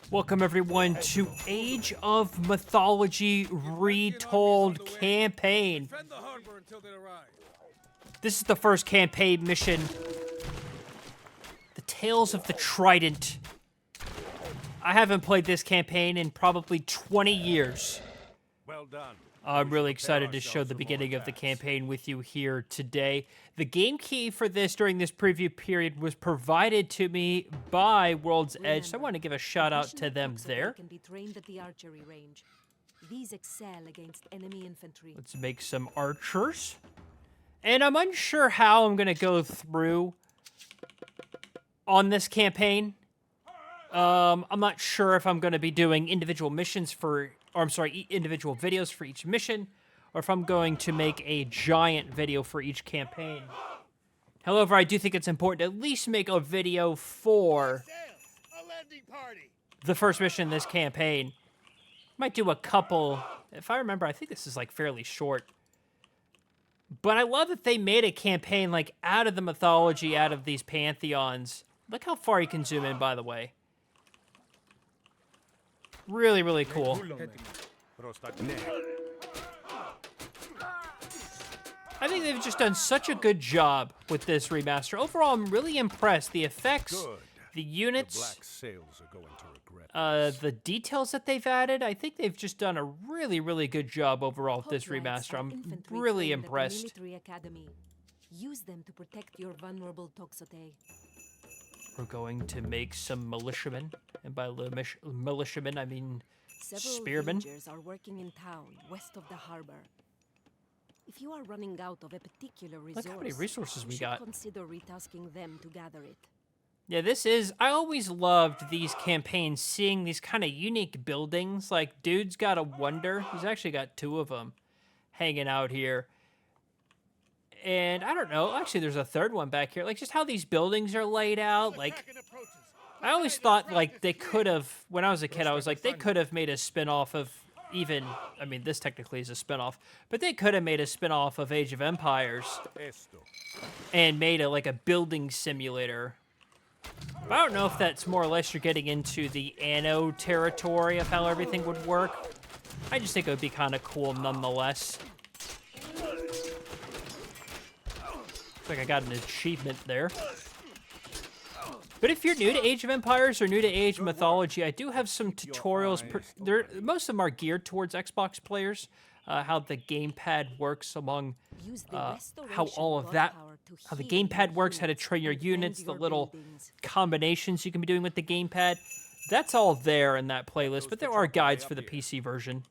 Welcome everyone to Age of Mythology Retold campaign. This is the first campaign mission. The Tales of the Trident. I haven't played this campaign in probably 20 years. Well done. I'm really excited to show the beginning of the campaign with you here today. The game key for this during this preview period was provided to me by World's Edge, so I want to give a shout out to them there. Can be trained at the archery range. These excel against enemy infantry. Let's make some archers. And I'm unsure how I'm going to go through on this campaign. I'm not sure if I'm going to be doing individual missions for... individual videos for each mission, or if I'm going to make a giant video for each campaign. However, I do think it's important to at least make a video for the first mission in this campaign. Might do a couple, if I remember, I think this is like fairly short. But I love that they made a campaign like out of the mythology, out of these pantheons. Look how far you can zoom in, by the way. Really, really cool. I think they've just done such a good job with this remaster. Overall, I'm really impressed. The effects, the units, the details that they've added. I think they've just done a really, really good job overall with this remaster. I'm really impressed. Use them to protect your vulnerable Toxote. We're going to make some militiamen, and by militiamen I mean spearmen. Several villagers are working in town west of the harbor. If you are running out of a particular resource, look how many resources we you should got. Consider retasking them to gather it. Yeah, this is... I always loved these campaigns, seeing these kind of unique buildings. Like, dude's got a wonder. He's actually got two of them hanging out here. And I don't know, actually there's a third one back here. Like, just how these buildings are laid out. Like, I always thought, like, they could have, when I was a kid, I was like, they could have made a spin-off of even, I mean, this technically is a spin-off, but they could have made a spin-off of Age of Empires and made a, like, a building simulator. But I don't know if that's more or less you're getting into the Anno territory of how everything would work. I just think it would be kind of cool nonetheless. Like I got an achievement there. But if you're new to Age of Empires or new to Age of Mythology, I do have some tutorials. Most of them are geared towards Xbox players. How the gamepad works among how all of that, how the gamepad works, how to train your units, the little combinations you can be doing with the gamepad. That's all there in that playlist, but there are guides for the PC version.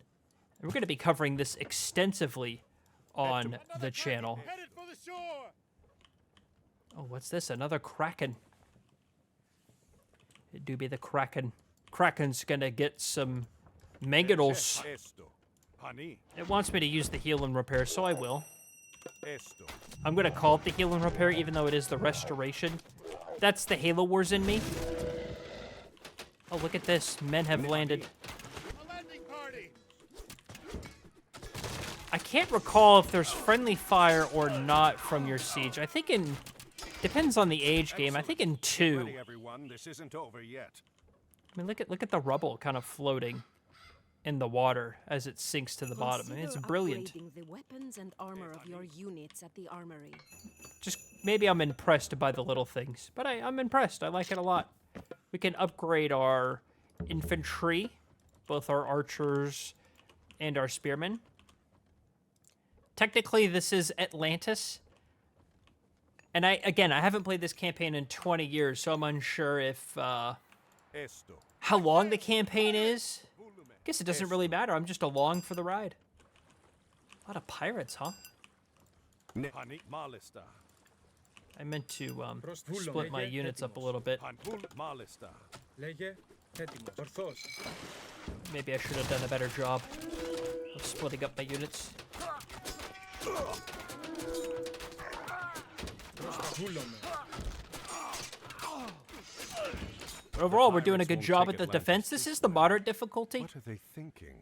And we're going to be covering this extensively on the channel. Oh, what's this? Another Kraken. It do be the Kraken. Kraken's gonna get some mangonels. It wants me to use the heal and repair, so I will. I'm gonna call it the heal and repair, even though it is the restoration. That's the Halo Wars in me. Oh, look at this. Men have landed. I can't recall if there's friendly fire or not from your siege. I think in... Depends on the age game. I think in 2. This isn't over yet. I mean, look at the rubble kind of floating in the water as it sinks to the bottom. I mean, it's brilliant. The weapons and armor of your units at the armory. Just maybe I'm impressed by the little things, but I'm impressed. I like it a lot. We can upgrade our infantry, both our archers and our spearmen. Technically, this is Atlantis. And I haven't played this campaign in 20 years, so I'm unsure if, how long the campaign is. I guess it doesn't really matter. I'm just along for the ride. A lot of pirates, huh? I meant to, split my units up a little bit. Maybe I should have done a better job of splitting up my units. Overall, we're doing a good job at the defense. This is the moderate difficulty. What are they thinking?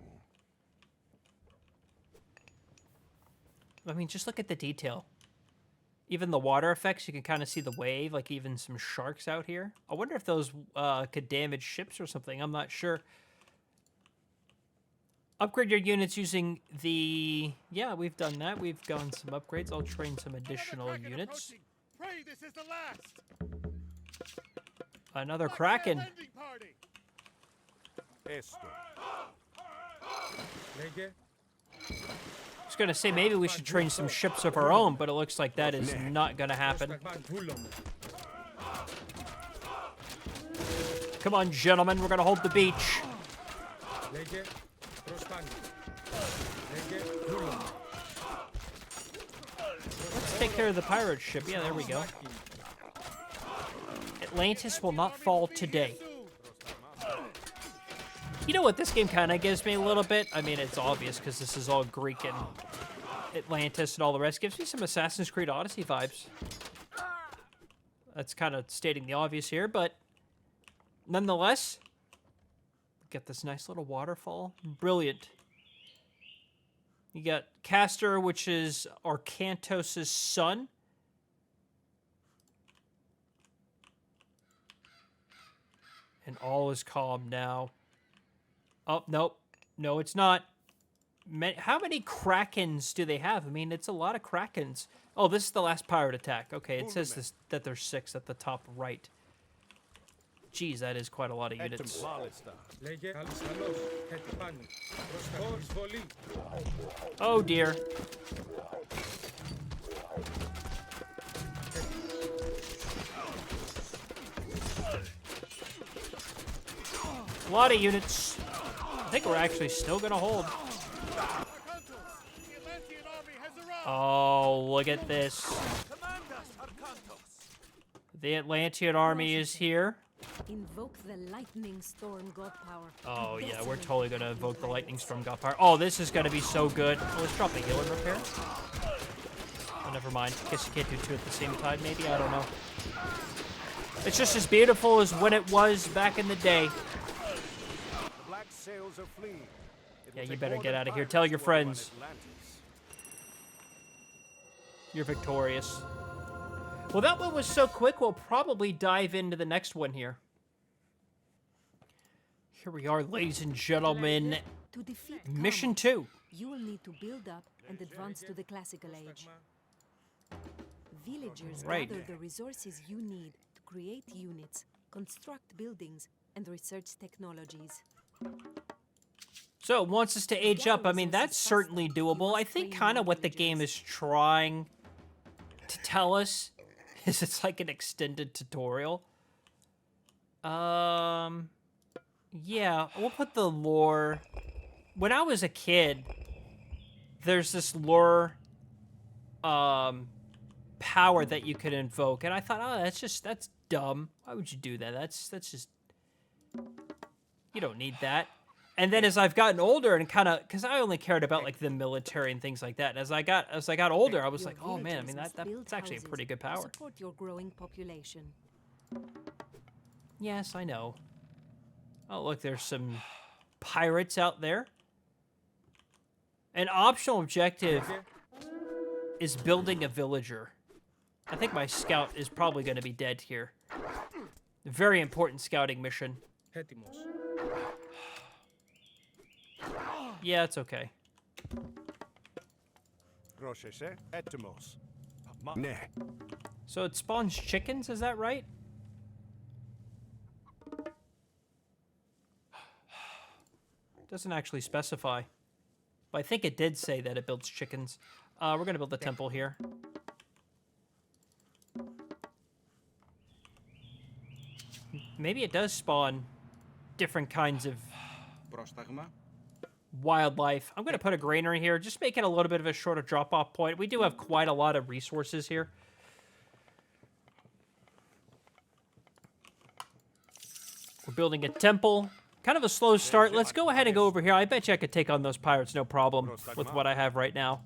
I mean, just look at the detail. Even the water effects, you can kind of see the wave, like even some sharks out here. I wonder if those could damage ships or something. I'm not sure. Upgrade your units using the... Yeah, we've done that. We've done some upgrades. I'll train some additional units. Pray this is the last. Another Kraken. Esto. I was going to say maybe we should train some ships of our own, but it looks like that is not going to happen. Come on, gentlemen. We're going to hold the beach. Let's take care of the pirate ship. Yeah, there we go. Atlantis will not fall today. You know what this game kind of gives me a little bit? I mean, it's obvious because this is all Greek and Atlantis and all the rest. Gives me some Assassin's Creed Odyssey vibes. That's kind of stating the obvious here, but nonetheless, get this nice little waterfall. Brilliant. You got Castor, which is Arcantos' son. And all is calm now. Oh, nope. No, it's not. How many Krakens do they have? I mean, it's a lot of Krakens. Oh, this is the last pirate attack. Okay, it says this, that there's 6 at the top right. Jeez, that is quite a lot of units. Oh, dear. A lot of units. I think we're actually still going to hold. Oh, look at this. The Atlantean army is here. Invoke the lightning storm god power. Oh, yeah, we're totally going to invoke the lightning storm god power. Oh, this is going to be so good. Oh, let's drop a healing repair. Oh, never mind. Guess you can't do 2 at the same time, maybe? I don't know. It's just as beautiful as when it was back in the day. Black sails are fleeing. Yeah, you better get out of here. Tell your friends. You're victorious. Well, that one was so quick, we'll probably dive into the next one here. Here we are, ladies and gentlemen. To defeat Mission Kamos, 2. you will need to build up and advance to the classical age. Villagers Right. gather the resources you need to create units, construct buildings, and research technologies. So it wants us to age up. I mean, that's certainly doable. I think kind of what the game is trying to tell us is it's like an extended tutorial. Yeah, we'll put the lore. When I was a kid, there's this lore power that you could invoke, and I thought, oh, that's dumb. Why would you do that? That's just, you don't need that. And then as I've gotten older and kind of, because I only cared about like the military and things like that. And as I got older, I was Your like, oh man, I mean villagers must that's build actually a houses pretty good to power. Support your growing population. Yes, I know. Oh look, there's some pirates out there. An optional objective is building a villager. I think my scout is probably going to be dead here. Very important scouting mission. Yeah, it's okay. So it spawns chickens, is that right? Doesn't actually specify. But I think it did say that it builds chickens. We're going to build a temple here. Maybe it does spawn different kinds of wildlife. I'm going to put a granary here, just make it a little bit of a shorter drop-off point. We do have quite a lot of resources here. We're building a temple. Kind of a slow start. Let's go ahead and go over here. I bet you I could take on those pirates, no problem, with what I have right now.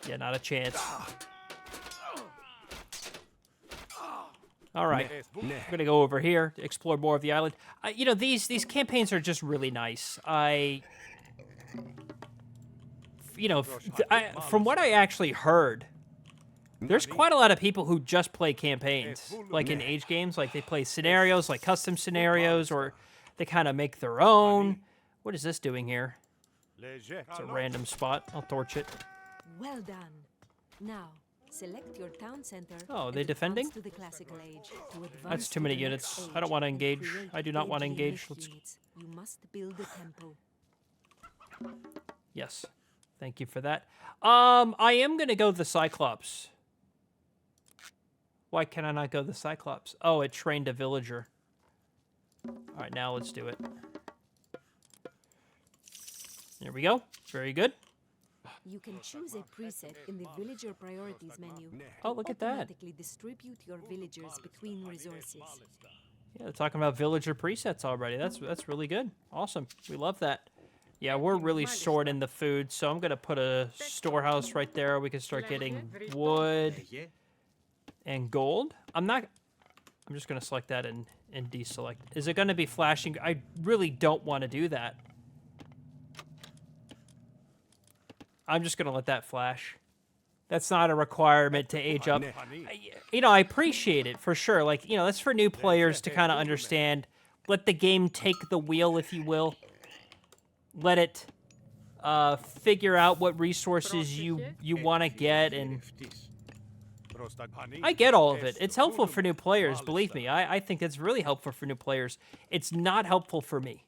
Yeah, not a chance. All right, we're gonna go over here to explore more of the island. You know, these campaigns are just really nice. I you know, from what I actually heard, there's quite a lot of people who just play campaigns, like in Age games. Like they play scenarios, like custom scenarios, or they kind of make their own. What is this doing here? It's a random spot. I'll torch it. Well done. Now, select your town center. Oh, are and they advance defending? to the classical age. To That's advance too to many the units. next I don't age want to and engage. create I do not want to deadly engage. myth Let's. units, you must build a tempo. Yes. Thank you for that. I am gonna go the Cyclops. Why can I not go the Cyclops? Oh, it trained a villager. All right, now let's do it. There we go. Very good. You can choose a preset in the villager priorities menu. Oh, look at that. Automatically distribute your villagers between resources. Yeah, they're talking about villager presets already. That's really good. Awesome. We love that. Yeah, we're really short in the food, so I'm gonna put a storehouse right there. We can start getting wood and gold. I'm just gonna select that and deselect. Is it gonna be flashing? I really don't want to do that. I'm just gonna let that flash. That's not a requirement to age up. You know, I appreciate it for sure. Like, you know, that's for new players to kind of understand. Let the game take the wheel, if you will. Let it figure out what resources you want to get, and I get all of it. It's helpful for new players, believe me. I think it's really helpful for new players. It's not helpful for me,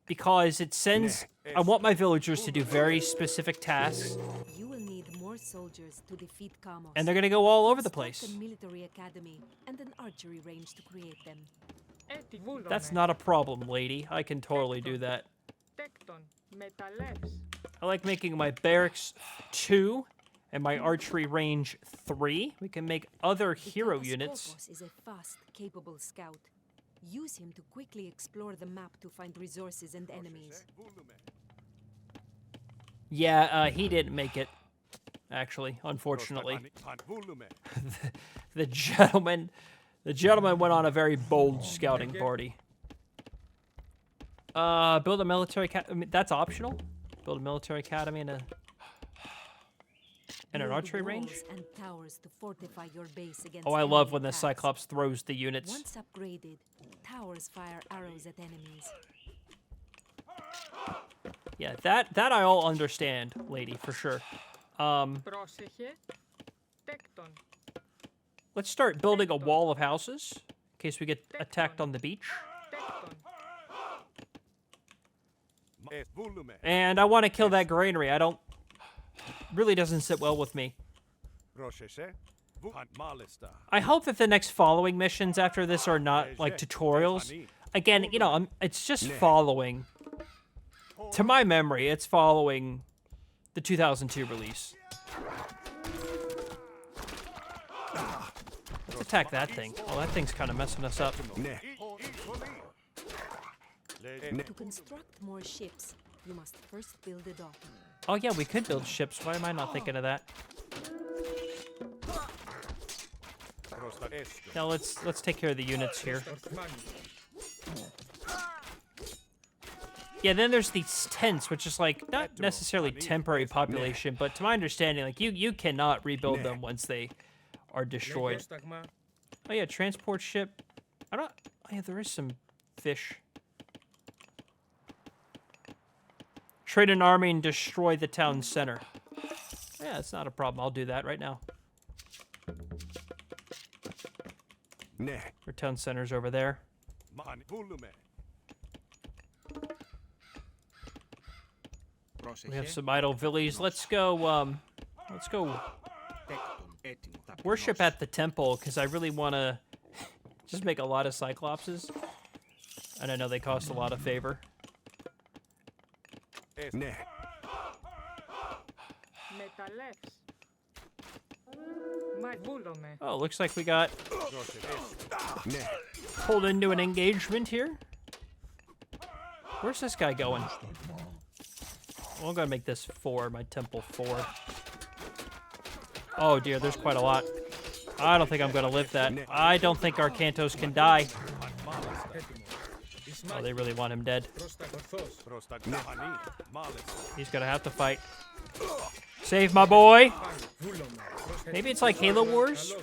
because it sends... I want my villagers to do very specific tasks, You will need more soldiers to defeat Kamos. and they're going to go all over the Construct place. a military academy and an archery range to create them. That's not a problem, lady. I can totally do that. I like making my barracks 2 and my archery range 3. We can make other hero Ikatos units. Korkos is a fast, capable scout. Use him to quickly explore the map to find resources and enemies. Yeah, he didn't make it, actually, unfortunately. The gentleman went on a very bold scouting party. Build a military academy. That's optional. Build a military academy and an Build archery range. walls and towers to fortify your base against Oh, I love enemy when the attacks. Cyclops throws the units. Once upgraded, towers fire arrows at enemies. Yeah, that I all understand, lady, for sure. Let's start building a wall of houses in case we get attacked on the beach. And I want to kill that granary. I don't... Really doesn't sit well with me. I hope that the next following missions after this are not, like, tutorials. Again, you know, it's just following... To my memory, it's following the 2002 release. Let's attack that thing. Oh, that thing's kind of messing us up. To construct more ships, you must first build a dock. Oh yeah, we could build ships. Why am I not thinking of that? Now let's take care of the units here. Yeah, then there's these tents, which is like not necessarily temporary population, but to my understanding, like you cannot rebuild them once they are destroyed. Oh yeah, transport ship. I don't. Oh yeah, there is some fish. Trade an army and destroy the town center. Yeah, it's not a problem. I'll do that right now. Our town center's over there. We have some idle villies. Let's go worship at the temple, because I really want to just make a lot of Cyclopses. And I know they cost a lot of favor. Oh, looks like we got pulled into an engagement here. Where's this guy going? Well, I'm gonna make this 4, my temple 4. Oh dear, there's quite a lot. I don't think I'm gonna live that. I don't think our Cantos can die. Oh, they really want him dead. He's gonna have to fight. Save my boy. Maybe it's like Halo Wars,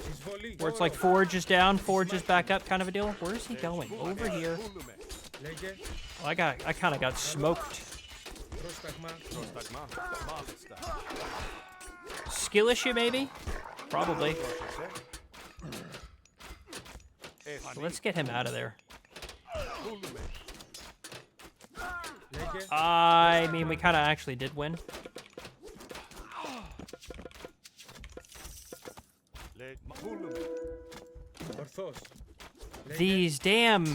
where it's like Forge is down, Forge is back up kind of a deal. Where is he going? Over here. Oh, I kind of got smoked. Skill issue, maybe? Probably. So let's get him out of there. I mean, we kind of actually did win. These damn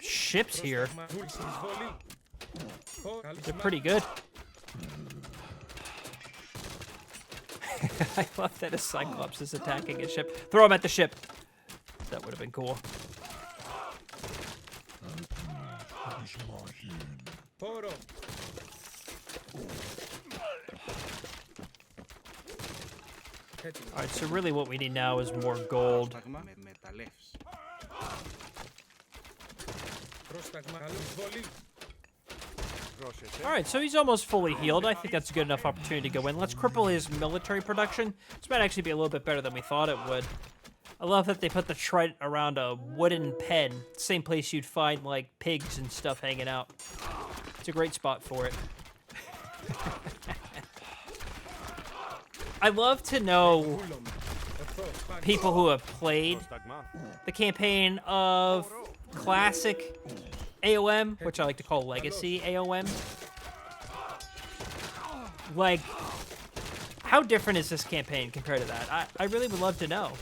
ships here, they're pretty good. I love that a Cyclops is attacking a ship. Throw him at the ship. That would have been cool. Alright, so really what we need now is more gold. Alright, so he's almost fully healed. I think that's a good enough opportunity to go in. Let's cripple his military production. This might actually be a little bit better than we thought it would. I love that they put the Trident around a wooden pen. Same place you'd find, like, pigs and stuff hanging out. It's a great spot for it. I love to know people who have played the campaign of classic AOM, which I like to call Legacy AOM. Like, how different is this campaign compared to that? I really would love to know.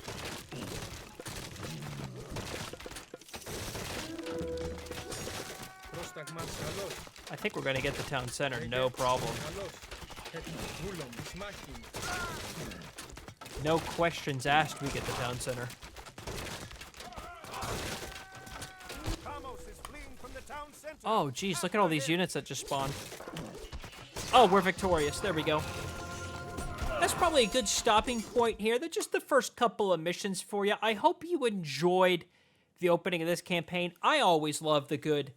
I think we're going to get the town center, no problem. No questions asked, we get the town center. Oh, geez, look at all these units that just spawned. Oh, we're victorious. There we go. That's probably a good stopping point here. That's just the first couple of missions for you. I hope you enjoyed the opening of this campaign. I always love the good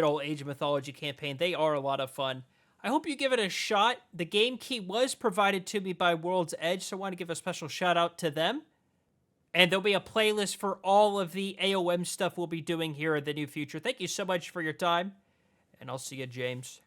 old Age of Mythology campaign. They are a lot of fun. I hope you give it a shot. The game key was provided to me by World's Edge, so I want to give a special shout out to them. And there'll be a playlist for all of the AOM stuff we'll be doing here in the near future. Thank you so much for your time, and I'll see you, James.